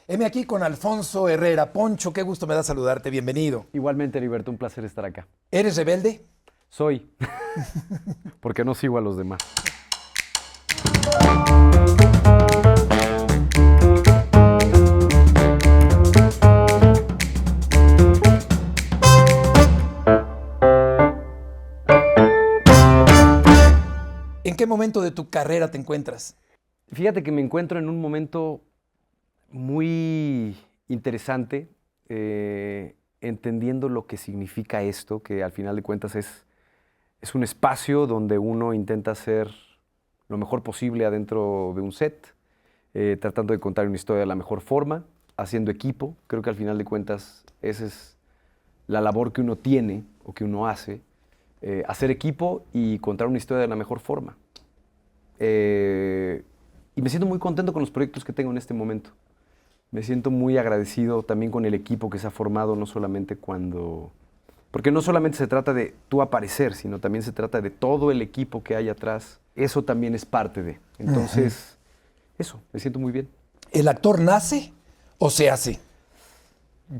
Heme aquí con Alfonso Herrera. Poncho, qué gusto me da saludarte, bienvenido. Igualmente, Heriberto, un placer estar acá. ¿Eres rebelde? Soy, porque no sigo a los demás. ¿En qué momento de tu carrera te encuentras? Fíjate que me encuentro en un momento muy interesante, entendiendo lo que significa esto, que al final de cuentas es un espacio donde uno intenta hacer lo mejor posible adentro de un set, tratando de contar una historia de la mejor forma, haciendo equipo. Creo que al final de cuentas esa es la labor que uno tiene o que uno hace, hacer equipo y contar una historia de la mejor forma. Y me siento muy contento con los proyectos que tengo en este momento. Me siento muy agradecido también con el equipo que se ha formado, no solamente cuando... Porque no solamente se trata de tú aparecer, sino también se trata de todo el equipo que hay atrás. Eso también es parte de. Entonces, eso, me siento muy bien. ¿El actor nace o se hace?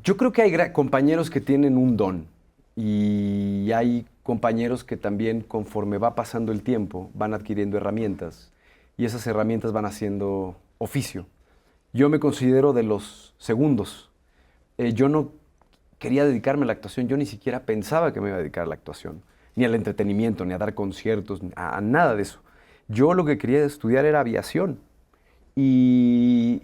Yo creo que hay compañeros que tienen un don y hay compañeros que también conforme va pasando el tiempo van adquiriendo herramientas y esas herramientas van haciendo oficio. Yo me considero de los segundos. Yo no quería dedicarme a la actuación, yo ni siquiera pensaba que me iba a dedicar a la actuación, ni al entretenimiento, ni a dar conciertos, a nada de eso. Yo lo que quería estudiar era aviación y,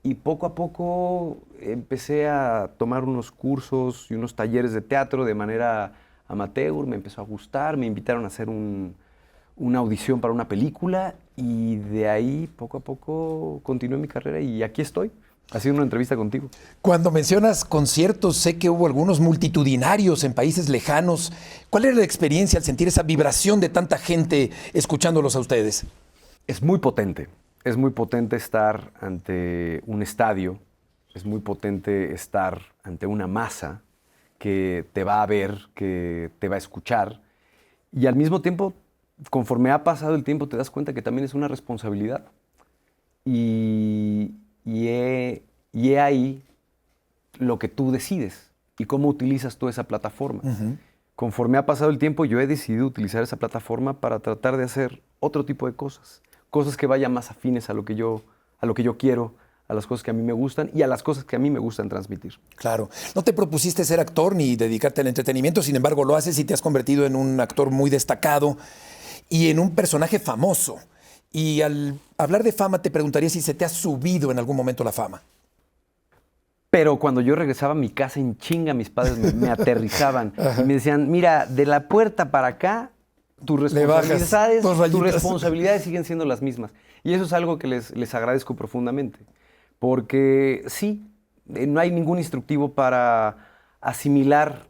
y poco a poco empecé a tomar unos cursos y unos talleres de teatro de manera amateur, me empezó a gustar, me invitaron a hacer una audición para una película y de ahí poco a poco continué mi carrera y aquí estoy, haciendo una entrevista contigo. Cuando mencionas conciertos, sé que hubo algunos multitudinarios en países lejanos. ¿Cuál era la experiencia al sentir esa vibración de tanta gente escuchándolos a ustedes? Es muy potente estar ante un estadio, es muy potente estar ante una masa que te va a ver, que te va a escuchar y al mismo tiempo, conforme ha pasado el tiempo, te das cuenta que también es una responsabilidad. Y he ahí lo que tú decides y cómo utilizas tú esa plataforma. Conforme ha pasado el tiempo, yo he decidido utilizar esa plataforma para tratar de hacer otro tipo de cosas. Cosas que vayan más afines a lo que yo quiero, a las cosas que a mí me gustan y a las cosas que a mí me gustan transmitir. Claro. No te propusiste ser actor ni dedicarte al entretenimiento, sin embargo lo haces y te has convertido en un actor muy destacado y en un personaje famoso. Y al hablar de fama te preguntaría si se te ha subido en algún momento la fama. Pero cuando yo regresaba a mi casa en chinga, mis padres me aterrizaban y me decían, mira, de la puerta para acá, Le bajas dos tus rayitas. responsabilidades siguen siendo las mismas. Y eso es algo que les agradezco profundamente. Porque sí, no hay ningún instructivo para asimilar,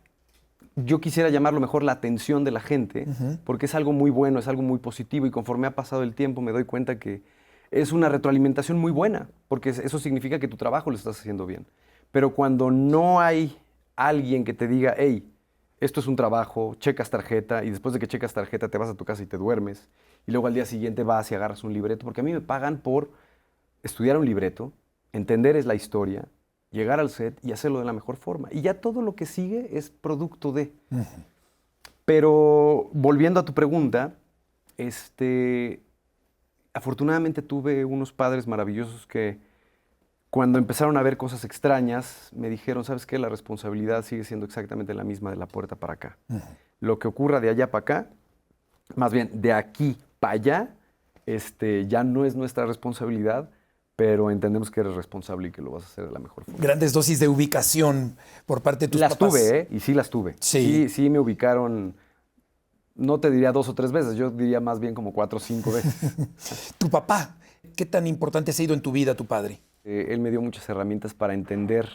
yo quisiera llamarlo mejor la atención de la gente, porque es algo muy bueno, es algo muy positivo y conforme ha pasado el tiempo me doy cuenta que es una retroalimentación muy buena, porque eso significa que tu trabajo lo estás haciendo bien. Pero cuando no hay alguien que te diga, hey, esto es un trabajo, checas tarjeta y después de que checas tarjeta te vas a tu casa y te duermes y luego al día siguiente vas y agarras un libreto, porque a mí me pagan por estudiar un libreto, entender es la historia, llegar al set y hacerlo de la mejor forma. Y ya todo lo que sigue es producto de. Pero volviendo a tu pregunta, afortunadamente tuve unos padres maravillosos que cuando empezaron a ver cosas extrañas me dijeron, ¿sabes qué? La responsabilidad sigue siendo exactamente la misma de la puerta para acá. Lo que ocurra de allá para acá, más bien de aquí para allá, ya no es nuestra responsabilidad, pero entendemos que eres responsable y que lo vas a hacer de la mejor forma. Grandes dosis de ubicación por parte de tus Las papás. tuve, ¿eh? Y sí las tuve. Sí. Sí me ubicaron, no te diría 2 o 3 veces, yo diría más bien como 4 o 5 veces. Tu papá, ¿qué tan importante ha sido en tu vida tu padre? Él me dio muchas herramientas para entender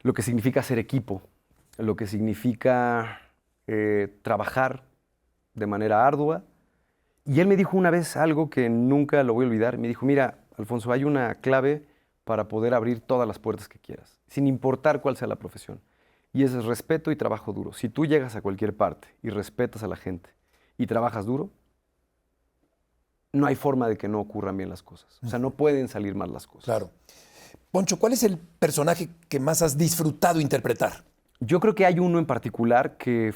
lo que significa ser equipo, lo que significa trabajar de manera ardua. Y él me dijo una vez algo que nunca lo voy a olvidar. Me dijo, mira, Alfonso, hay una clave para poder abrir todas las puertas que quieras, sin importar cuál sea la profesión. Y ese es respeto y trabajo duro. Si tú llegas a cualquier parte y respetas a la gente y trabajas duro, no hay forma de que no ocurran bien las cosas. O sea, no pueden salir mal las cosas. Claro. Poncho, ¿cuál es el personaje que más has disfrutado interpretar? Yo creo que hay uno en particular que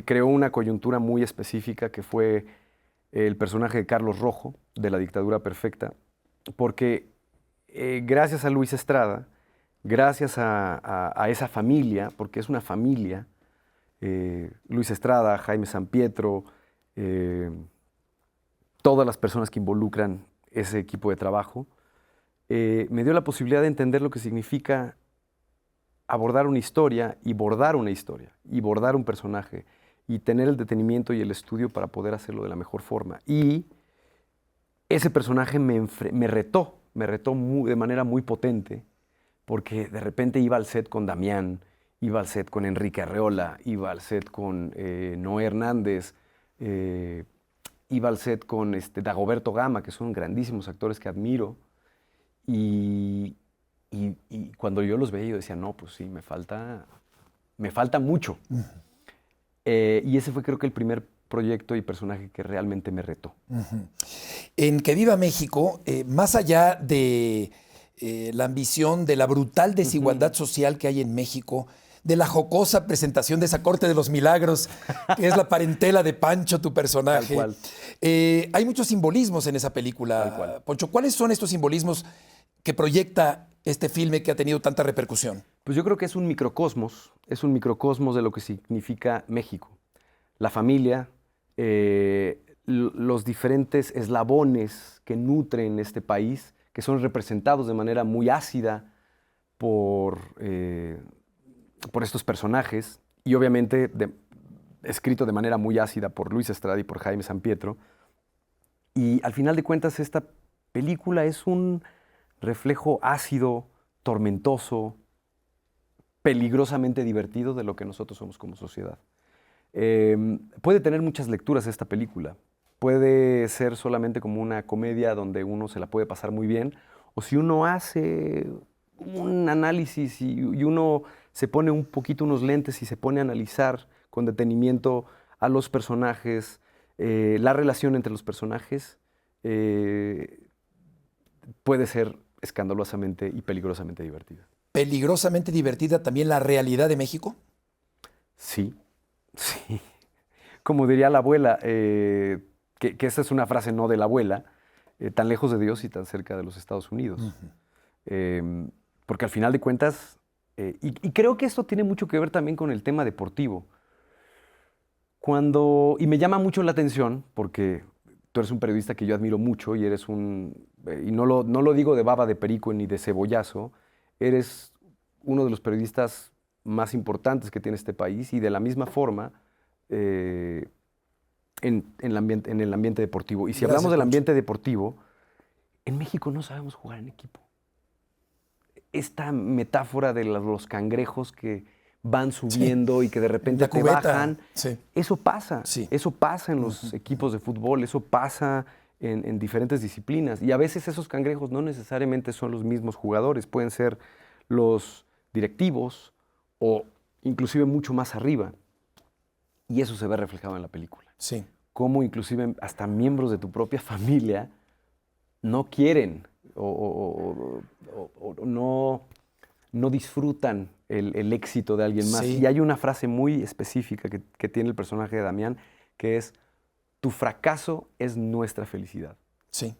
creó una coyuntura muy específica, que fue el personaje de Carlos Rojo, de La Dictadura Perfecta, porque gracias a Luis Estrada, gracias a esa familia, porque es una familia, Luis Estrada, Jaime Sampietro, todas las personas que involucran ese equipo de trabajo, me dio la posibilidad de entender lo que significa abordar una historia y bordar una historia, y bordar un personaje, y tener el detenimiento y el estudio para poder hacerlo de la mejor forma. Y ese personaje me retó de manera muy potente, porque de repente iba al set con Damián, iba al set con Enrique Arreola, iba al set con Noé Hernández, iba al set con Dagoberto Gama, que son grandísimos actores que admiro. Y cuando yo los veía, yo decía, no, pues sí, me falta mucho. Uh-huh. Y ese fue, creo que, el primer proyecto y personaje que realmente me retó. Uh-huh. En Que Viva México, más allá de la ambición, de la brutal desigualdad social que hay en México, de la jocosa presentación de esa Corte de los Milagros, que es la parentela de Pancho, tu personaje. Tal cual. Hay muchos simbolismos en esa película, Tal cual. Poncho. ¿Cuáles son estos simbolismos que proyecta este filme que ha tenido tanta repercusión? Pues yo creo que es un microcosmos de lo que significa México. La familia, los diferentes eslabones que nutren este país, que son representados de manera muy ácida por estos personajes, y obviamente escrito de manera muy ácida por Luis Estrada y por Jaime Sampietro. Y al final de cuentas, esta película es un reflejo ácido, tormentoso, peligrosamente divertido de lo que nosotros somos como sociedad. Puede tener muchas lecturas esta película. Puede ser solamente como una comedia donde uno se la puede pasar muy bien, o si uno hace un análisis y uno se pone un poquito unos lentes y se pone a analizar con detenimiento a los personajes, la relación entre los personajes, puede ser escandalosamente y peligrosamente divertida. ¿Peligrosamente divertida también la realidad de México? Sí, sí. Como diría la abuela, que esta es una frase no de la abuela, tan lejos de Dios y tan cerca de los Estados Unidos. Uh-huh. Porque al final de cuentas, y creo que esto tiene mucho que ver también con el tema deportivo. Y me llama mucho la atención, porque tú eres un periodista que yo admiro mucho y eres y no lo digo de baba de perico ni de cebollazo, eres uno de los periodistas más importantes que tiene este país, y de la misma forma en el ambiente deportivo. Y si Gracias, hablamos del Poncho. ambiente deportivo, en México no sabemos jugar en equipo. Esta metáfora de los cangrejos que van subiendo, sí, y que de repente te bajan, sí, eso pasa. Sí. Eso pasa en los equipos de fútbol, eso pasa en diferentes disciplinas. Y a veces esos cangrejos no necesariamente son los mismos jugadores, pueden ser los directivos o inclusive mucho más arriba. Y eso se ve reflejado en la película. Sí. Cómo inclusive hasta miembros de tu propia familia no quieren o no disfrutan el éxito de alguien más. Sí. Y hay una frase muy específica que tiene el personaje de Damián, que es: tu fracaso es nuestra felicidad. Sí,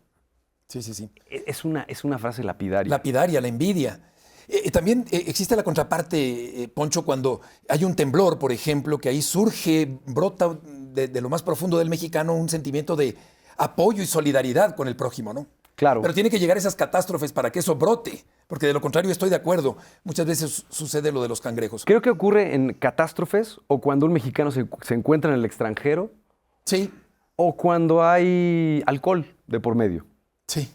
sí, sí, sí. Es una frase lapidaria. Lapidaria, la envidia. También existe la contraparte, Poncho, cuando hay un temblor, por ejemplo, que ahí brota de lo más profundo del mexicano un sentimiento de apoyo y solidaridad con el prójimo, ¿no? Claro. Pero tiene que llegar esas catástrofes para que eso brote, porque de lo contrario estoy de acuerdo. Muchas veces sucede lo de los cangrejos. Creo que ocurre en catástrofes o cuando un mexicano se encuentra en el extranjero. Sí. O cuando hay alcohol de por medio. Sí.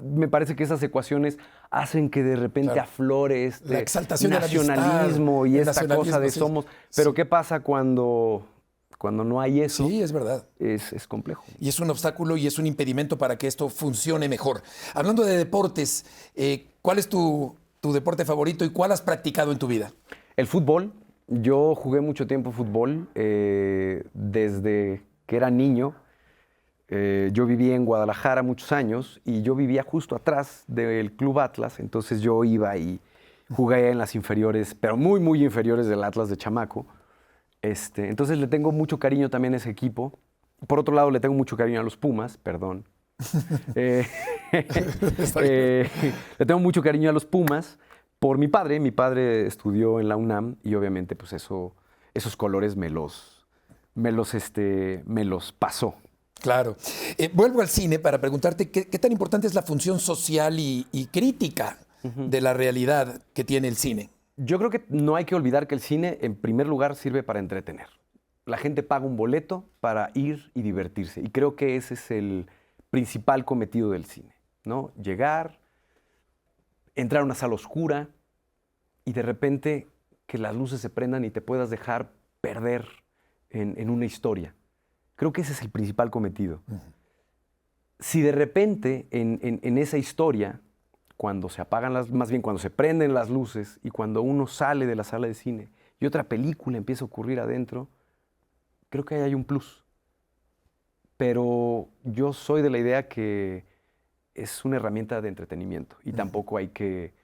Me parece que esas ecuaciones hacen que de repente, claro, aflore la exaltación nacionalismo de la amistad, y esta cosa de, sí, somos. Pero sí, ¿qué pasa cuando no hay eso? Sí, es verdad. Es complejo. Y es un obstáculo y es un impedimento para que esto funcione mejor. Hablando de deportes, ¿cuál es tu deporte favorito y cuál has practicado en tu vida? El fútbol. Yo jugué mucho tiempo fútbol desde que era niño. Yo viví en Guadalajara muchos años y yo vivía justo atrás del Club Atlas, entonces yo iba y jugué en las inferiores, pero muy, muy inferiores del Atlas de chamaco. Entonces le tengo mucho cariño también a ese equipo. Por otro lado, le tengo mucho cariño a los Pumas, perdón. Le tengo mucho cariño a los Pumas por mi padre. Mi padre estudió en la UNAM y obviamente pues esos colores me los pasó. Claro. Vuelvo al cine para preguntarte qué tan importante es la función social y crítica de la realidad que tiene el cine. Yo creo que no hay que olvidar que el cine, en primer lugar, sirve para entretener. La gente paga un boleto para ir y divertirse. Y creo que ese es el principal cometido del cine, ¿no? Llegar, entrar a una sala oscura y de repente que las luces se prendan y te puedas dejar perder en una historia. Creo que ese es el principal cometido. Si de repente en esa historia, cuando se apagan más bien cuando se prenden las luces y cuando uno sale de la sala de cine y otra película empieza a ocurrir adentro, creo que ahí hay un plus. Pero yo soy de la idea que es una herramienta de entretenimiento y tampoco hay que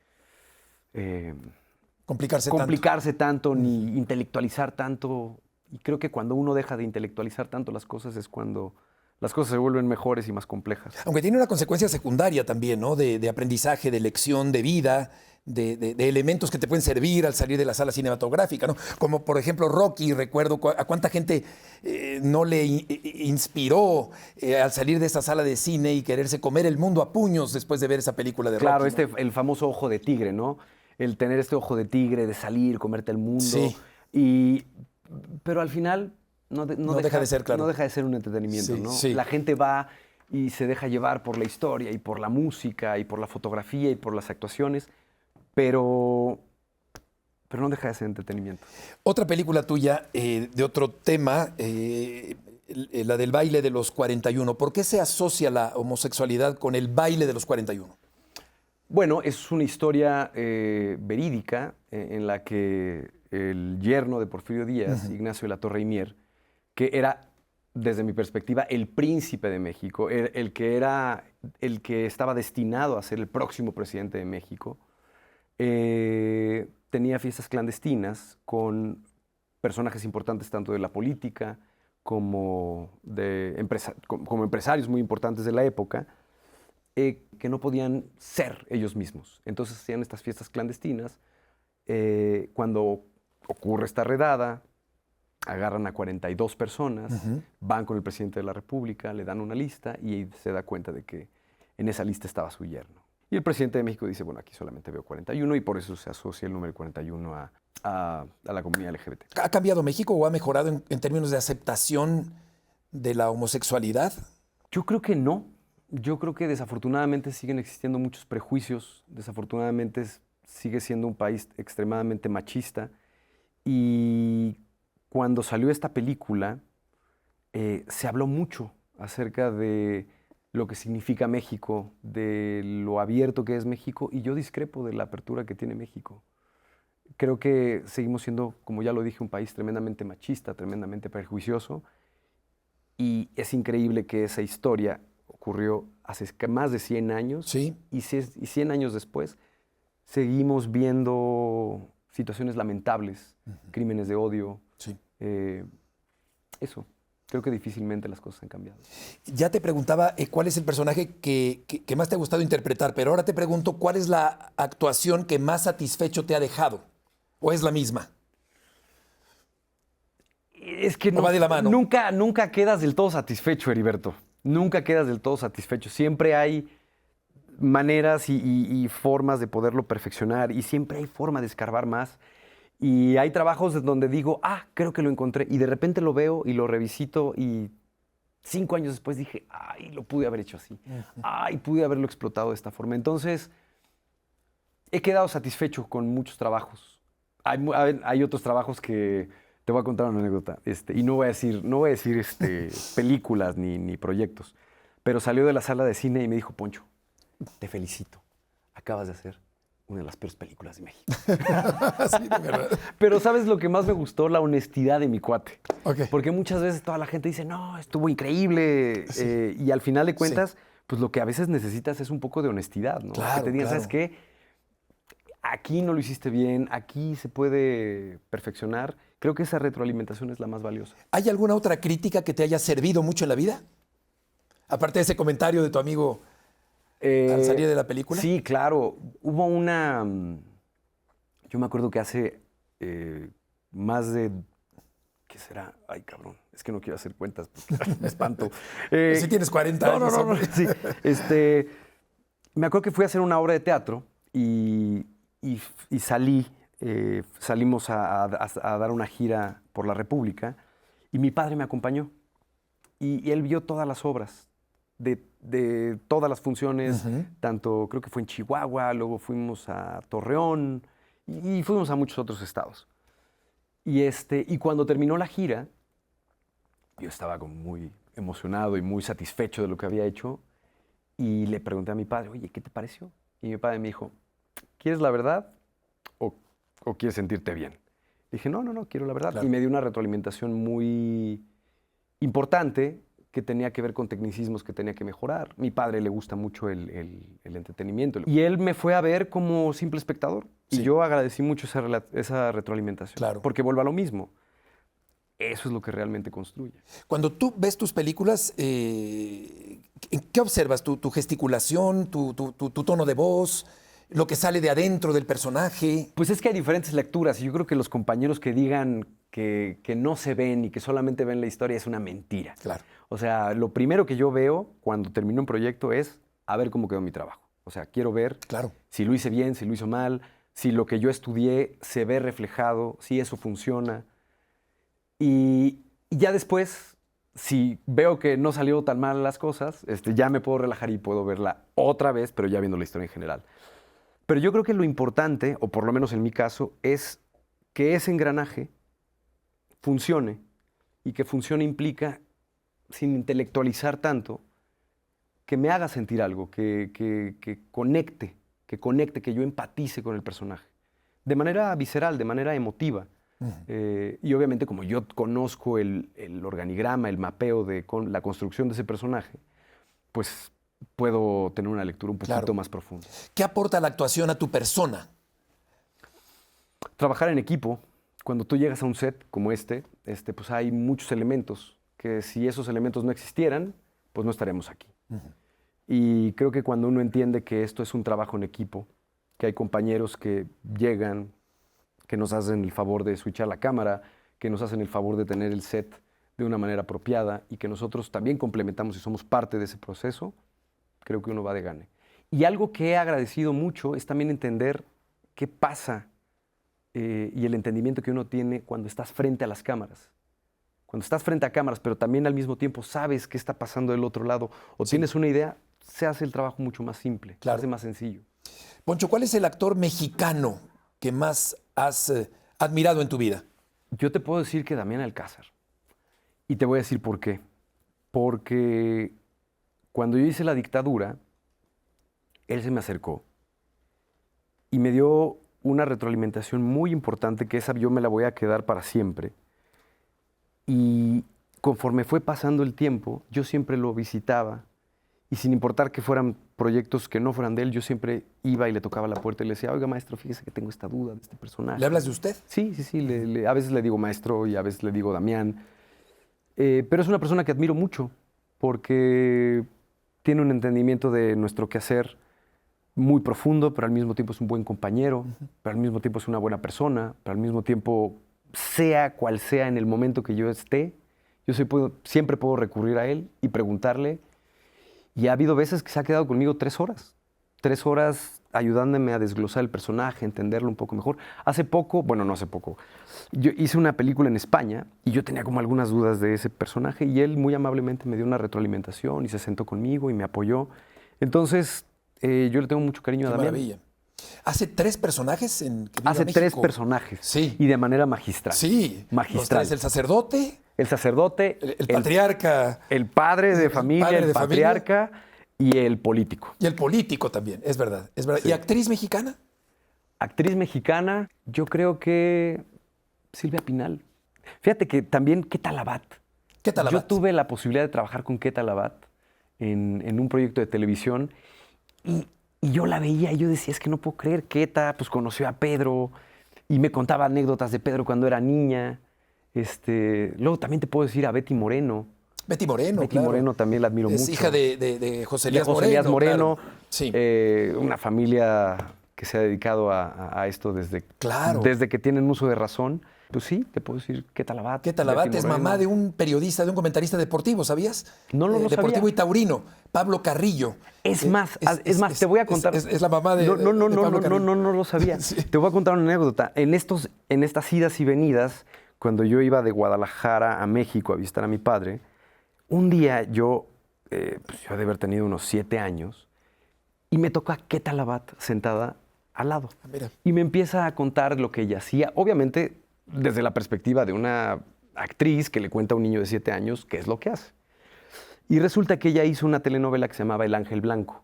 complicarse tanto ni intelectualizar tanto. Y creo que cuando uno deja de intelectualizar tanto las cosas es cuando las cosas se vuelven mejores y más complejas. Aunque tiene una consecuencia secundaria también, ¿no? De aprendizaje, de lección de vida, de elementos que te pueden servir al salir de la sala cinematográfica, ¿no? Como por ejemplo Rocky, recuerdo a cuánta gente no le inspiró al salir de esa sala de cine y quererse comer el mundo a puños después de ver esa película de Rocky. Claro, el famoso ojo de tigre, ¿no? El tener este ojo de tigre, de salir, comerte el mundo. Sí. Pero al final no deja de ser, claro. No deja de ser un entretenimiento, Sí, ¿no? sí. La gente va y se deja llevar por la historia y por la música y por la fotografía y por las actuaciones, pero no deja de ser entretenimiento. Otra película tuya de otro tema, la del baile de los 41. ¿Por qué se asocia la homosexualidad con el baile de los 41? Bueno, es una historia verídica en la que el yerno de Porfirio Díaz, Ignacio de la Torre y Mier, que era, desde mi perspectiva, el príncipe de México, el que estaba destinado a ser el próximo presidente de México, tenía fiestas clandestinas con personajes importantes tanto de la política como como empresarios muy importantes de la época, que no podían ser ellos mismos. Entonces hacían estas fiestas clandestinas. Cuando ocurre esta redada, agarran a 42 personas, van con el presidente de la República, le dan una lista y se da cuenta de que en esa lista estaba su yerno. Y el presidente de México dice, bueno, aquí solamente veo 41 y por eso se asocia el número 41 a la comunidad LGBT. ¿Ha cambiado México o ha mejorado en términos de aceptación de la homosexualidad? Yo creo que no. Yo creo que desafortunadamente siguen existiendo muchos prejuicios. Desafortunadamente sigue siendo un país extremadamente machista. Y cuando salió esta película, se habló mucho acerca de lo que significa México, de lo abierto que es México, y yo discrepo de la apertura que tiene México. Creo que seguimos siendo, como ya lo dije, un país tremendamente machista, tremendamente prejuicioso, y es increíble que esa historia ocurrió hace más de 100 años, Sí. y 100 años después seguimos viendo situaciones lamentables, crímenes de odio. Sí. Eso. Creo que difícilmente las cosas han cambiado. Ya te preguntaba cuál es el personaje que más te ha gustado interpretar, pero ahora te pregunto cuál es la actuación que más satisfecho te ha dejado. ¿O es la misma? Es que ¿O va de la mano? Nunca quedas del todo satisfecho, Heriberto. Nunca quedas del todo satisfecho. Siempre hay maneras y formas de poderlo perfeccionar y siempre hay forma de escarbar más. Y hay trabajos donde digo, creo que lo encontré. Y de repente lo veo y lo revisito y 5 años después dije, lo pude haber hecho así. Pude haberlo explotado de esta forma. Entonces, he quedado satisfecho con muchos trabajos. Hay otros trabajos que te voy a contar una anécdota. Y no voy a decir películas ni proyectos. Pero salió de la sala de cine y me dijo, Poncho, te felicito. Acabas de hacer una de las peores películas de México. Sí, de verdad. Pero ¿sabes lo que más me gustó? La honestidad de mi cuate. Ok. Porque muchas veces toda la gente dice, no, estuvo increíble. Y al final de cuentas, pues lo que a veces necesitas es un poco de honestidad, ¿no? Claro, que te digan, claro. ¿sabes qué? Aquí no lo hiciste bien, aquí se puede perfeccionar. Creo que esa retroalimentación es la más valiosa. ¿Hay alguna otra crítica que te haya servido mucho en la vida? Aparte de ese comentario de tu amigo al salir de la película. Sí, claro. Hubo una... Yo me acuerdo que hace más de... ¿Qué será? Ay, cabrón. Es que no quiero hacer cuentas porque me espanto. Si tienes 40 años. No. Sí. Me acuerdo que fui a hacer una obra de teatro y salimos a dar una gira por la República y mi padre me acompañó. Y él vio todas las obras, de todas las funciones, tanto creo que fue en Chihuahua, luego fuimos a Torreón y fuimos a muchos otros estados. Y cuando terminó la gira, yo estaba como muy emocionado y muy satisfecho de lo que había hecho y le pregunté a mi padre, oye, ¿qué te pareció? Y mi padre me dijo, ¿quieres la verdad o quieres sentirte bien? Dije, no, quiero la verdad. Claro. Y me dio una retroalimentación muy importante que tenía que ver con tecnicismos que tenía que mejorar. Mi padre le gusta mucho el entretenimiento. Y él me fue a ver como simple espectador. Sí. Y yo agradecí mucho esa retroalimentación. Claro. Porque vuelvo a lo mismo. Eso es lo que realmente construye. Cuando tú ves tus películas, ¿qué observas? ¿Tu gesticulación, tu tono de voz, lo que sale de adentro del personaje? Pues es que hay diferentes lecturas y yo creo que los compañeros que digan que no se ven y que solamente ven la historia es una mentira. Claro. O sea, lo primero que yo veo cuando termino un proyecto es a ver cómo quedó mi trabajo. O sea, quiero ver Claro. si lo hice bien, si lo hizo mal, si lo que yo estudié se ve reflejado, si eso funciona. Y ya después, si veo que no salió tan mal las cosas, ya me puedo relajar y puedo verla otra vez, pero ya viendo la historia en general. Pero yo creo que lo importante, o por lo menos en mi caso, es que ese engranaje funcione. Y que funcione implica, sin intelectualizar tanto, que me haga sentir algo, que conecte, que yo empatice con el personaje. De manera visceral, de manera emotiva. Y obviamente como yo conozco el organigrama, el mapeo de la construcción de ese personaje, pues puedo tener una lectura un poquito más profunda. ¿Qué aporta la actuación a tu persona? Trabajar en equipo. Cuando tú llegas a un set como pues hay muchos elementos que si esos elementos no existieran, pues no estaríamos aquí. Y creo que cuando uno entiende que esto es un trabajo en equipo, que hay compañeros que llegan, que nos hacen el favor de switchar la cámara, que nos hacen el favor de tener el set de una manera apropiada y que nosotros también complementamos y somos parte de ese proceso, creo que uno va de gane. Y algo que he agradecido mucho es también entender qué pasa y el entendimiento que uno tiene cuando estás frente a las cámaras. Cuando estás frente a cámaras, pero también al mismo tiempo sabes qué está pasando del otro lado o tienes una idea, se hace el trabajo mucho más simple, se hace más sencillo. Poncho, ¿cuál es el actor mexicano que más has admirado en tu vida? Yo te puedo decir que Damián Alcázar. Y te voy a decir por qué. Porque cuando yo hice La Dictadura, él se me acercó y me dio una retroalimentación muy importante, que esa yo me la voy a quedar para siempre. Y conforme fue pasando el tiempo, yo siempre lo visitaba y sin importar que fueran proyectos que no fueran de él, yo siempre iba y le tocaba la puerta y le decía, oiga, maestro, fíjese que tengo esta duda de este personaje. ¿Le hablas de usted? Sí. A veces le digo maestro y a veces le digo Damián. Pero es una persona que admiro mucho porque tiene un entendimiento de nuestro quehacer muy profundo, pero al mismo tiempo es un buen compañero, pero al mismo tiempo es una buena persona, pero al mismo tiempo, sea cual sea en el momento que yo esté, yo siempre puedo recurrir a él y preguntarle. Y ha habido veces que se ha quedado conmigo 3 horas. 3 horas ayudándome a desglosar el personaje, entenderlo un poco mejor. Hace poco, bueno, no hace poco, yo hice una película en España y yo tenía como algunas dudas de ese personaje y él muy amablemente me dio una retroalimentación y se sentó conmigo y me apoyó. Entonces, yo le tengo mucho cariño a Damián. Maravilla. ¿Hace 3 personajes en que vive Hace México? 3 personajes. Sí. Y de manera magistral. Sí. Magistral. Los 3, el sacerdote, El sacerdote, el patriarca el padre de familia, padre el de familia. patriarca y el político. Y el político también, es verdad. Es verdad. Sí. ¿Y actriz mexicana? Actriz mexicana, yo creo que Silvia Pinal. Fíjate que también Queta Labat. ¿Qué tal? Yo tuve la posibilidad de trabajar con Queta Labat en un proyecto de televisión y yo la veía y yo decía, es que no puedo creer, Queta pues conoció a Pedro y me contaba anécdotas de Pedro cuando era niña. Luego también te puedo decir a Betty Moreno. Betty Moreno, Betty claro. Moreno también la admiro Es mucho. hija de José De Elías José Elías Moreno. Moreno, Claro. Sí. una familia que se ha dedicado a esto Claro. desde que tienen uso de razón. Pues sí, te puedo decir Queta Labat. Queta Labat Betty es Moreno. mamá de un periodista, de un comentarista deportivo, ¿sabías? No lo Deportivo sabía. y taurino, Pablo Carrillo. Es más, te voy a contar. Es la mamá de No Pablo Carrillo. no lo sabía. Sí. Te voy a contar una anécdota. En estas idas y venidas, cuando yo iba de Guadalajara a México a visitar a mi padre, un día yo he de haber tenido unos 7 años y me tocó a Queta Labat sentada al lado. Mira. Y me empieza a contar lo que ella hacía, obviamente desde la perspectiva de una actriz que le cuenta a un niño de 7 años qué es lo que hace. Y resulta que ella hizo una telenovela que se llamaba El Ángel Blanco,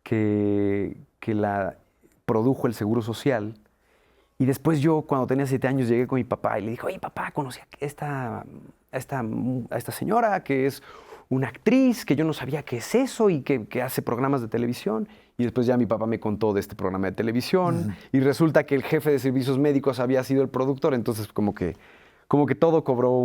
que la produjo el Seguro Social. Y después yo, cuando tenía 7 años, llegué con mi papá y le dije, oye, papá, conocí a esta señora que es una actriz, que yo no sabía qué es eso y que hace programas de televisión. Y después ya mi papá me contó de este programa de televisión y resulta que el jefe de servicios médicos había sido el productor. Entonces como que todo cobró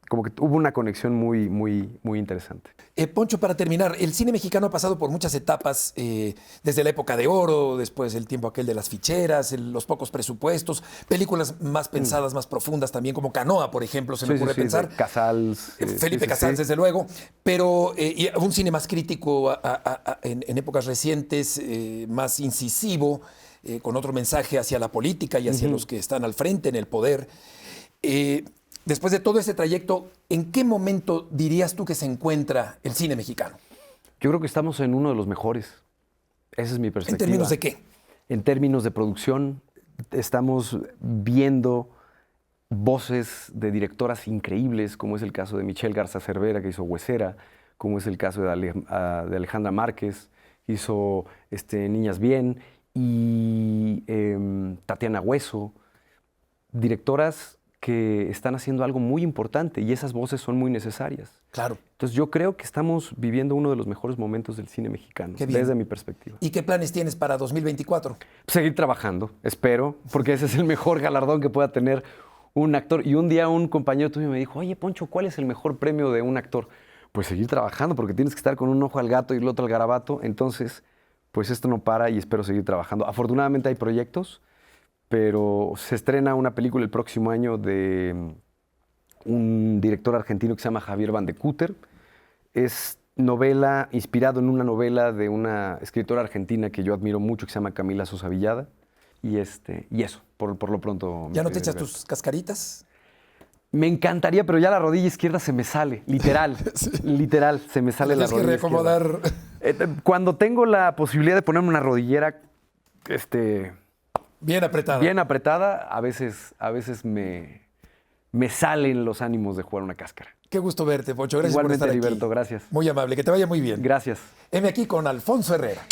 como que hubo una conexión muy, muy, muy interesante. Poncho, para terminar, el cine mexicano ha pasado por muchas etapas, desde la época de oro, después el tiempo aquel de las ficheras, los pocos presupuestos, películas más pensadas, más profundas también, como Canoa, por ejemplo, se me ocurre pensar. Casals. Felipe Casals, desde luego, pero y un cine más crítico en épocas recientes, más incisivo, con otro mensaje hacia la política y hacia los que están al frente en el poder. Después de todo ese trayecto, ¿en qué momento dirías tú que se encuentra el cine mexicano? Yo creo que estamos en uno de los mejores. Esa es mi perspectiva. ¿En términos de qué? En términos de producción, estamos viendo voces de directoras increíbles, como es el caso de Michelle Garza Cervera, que hizo Huesera, como es el caso de Alejandra Márquez, que hizo Niñas Bien, y Tatiana Hueso, directoras que están haciendo algo muy importante y esas voces son muy necesarias. Claro. Entonces yo creo que estamos viviendo uno de los mejores momentos del cine mexicano, Qué bien. desde mi perspectiva. ¿Y qué planes tienes para 2024? Seguir trabajando, espero, porque ese es el mejor galardón que pueda tener un actor. Y un día un compañero tuyo me dijo, oye, Poncho, ¿cuál es el mejor premio de un actor? Pues seguir trabajando, porque tienes que estar con un ojo al gato y el otro al garabato. Entonces, pues esto no para y espero seguir trabajando. Afortunadamente hay proyectos, pero se estrena una película el próximo año de un director argentino que se llama Javier Van de Cúter. Es novela, inspirado en una novela de una escritora argentina que yo admiro mucho, que se llama Camila Sosa Villada. Y eso, por lo pronto. ¿Ya no te echas tus cascaritas? Me encantaría, pero ya la rodilla izquierda se me sale, literal. Sí. Literal, se me sale la rodilla izquierda. Tienes que reacomodar. Cuando tengo la posibilidad de ponerme una rodillera, bien apretada. Bien apretada, a veces me salen los ánimos de jugar una cáscara. Qué gusto verte, Poncho. Gracias Igualmente, por estar Heriberto, aquí. Gracias. Muy amable. Que te vaya muy bien. Gracias. Heme aquí con Alfonso Herrera.